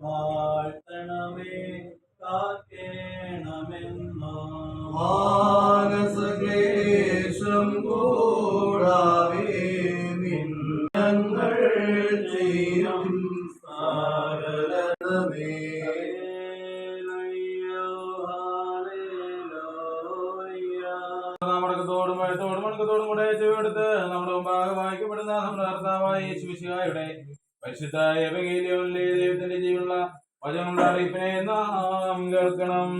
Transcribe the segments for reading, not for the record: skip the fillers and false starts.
വാഴ്ത്തണമേ കാക്കേണമെന്നോ മാനസക്ലേശം കൂടാതെ ഞങ്ങൾ ചെയ്യും സാരലമേ മടക്കത്തോടും വഴത്തോടും മടക്കത്തോടും കൂടെ ചെവിടുത്ത് നമ്മുടെ മുമ്പാകെ വായിക്കപ്പെടുന്ന നമ്മുടെ കർത്താവായ യേശുമിശിഹായുടെ പരിശുദ്ധായ എവങ്കേലിയോനിലെ ദൈവത്തിന്റെ ജീവനുള്ള വചനങ്ങളുടെ അറിയിപ്പിനെ നാം കേൾക്കണം.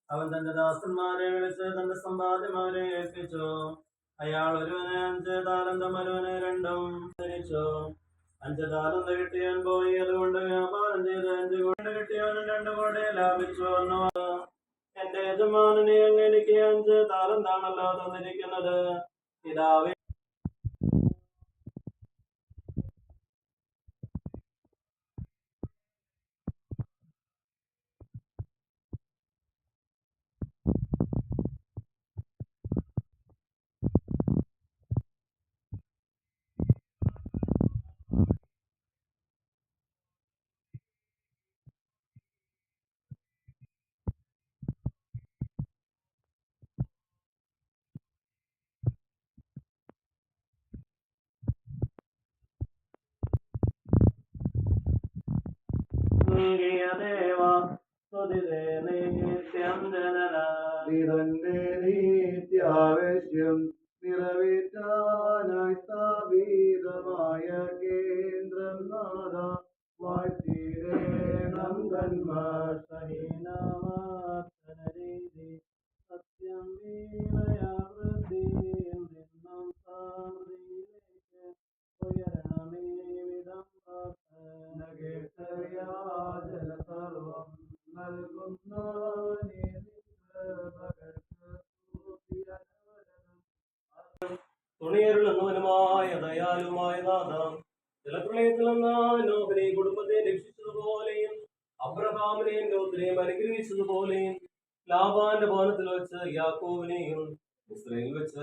അവൻ തന്റെ ദാസന്മാരെ വിളിച്ച് തന്റെ സമ്പാദ്യം അവരെ ഏൽപ്പിച്ചു. അയാൾ ഒരുവനെ 5 താലന്തും ഒരുവനെ 2 ധരിച്ചു. 5 താലന്ത് കിട്ടിയവൻ പോയി അതുകൊണ്ട് വ്യാപാരം ചെയ്ത് 5 കോടി കിട്ടിയവനും 2 കോടി ലാഭിച്ചു. എന്റെ യജമാനനെ അങ്ങ് എനിക്ക് 5 താലന്താണല്ലോ തന്നിരിക്കുന്നത്. പിതാവേ, നിതന്റെ നിത്യാവശ്യം നിറവേറ്റാനായി സ്ഥാപിതമായ കേന്ദ്രം നാഥ വാഴ്ത്തിടേണം തന്മാർ സഹീനാമാർത്തനരീതി സത്യം വീണയാവൃത്തിയിൽ നിന്നും സാമൃതിയിലേക്ക് ഉയരണമേ വിധം പ്രാർത്ഥന കേട്ടയാചന സർവം നൽകുന്നവനേ തുണിയരുളുന്നവനുമായ ദയാലുമായ നാഥ, ജലപ്രളയത്തിൽ നോഹനെ കുടുംബത്തെ രക്ഷിച്ചതുപോലെയും അബ്രഹാമിനെയും ലോത്തിനെയും അനുഗ്രഹിച്ചതുപോലെയും ലാബാന്റെ ഭവനത്തിൽ വെച്ച് യാക്കോബിനെയും ഇസ്രയേലിൽ വെച്ച്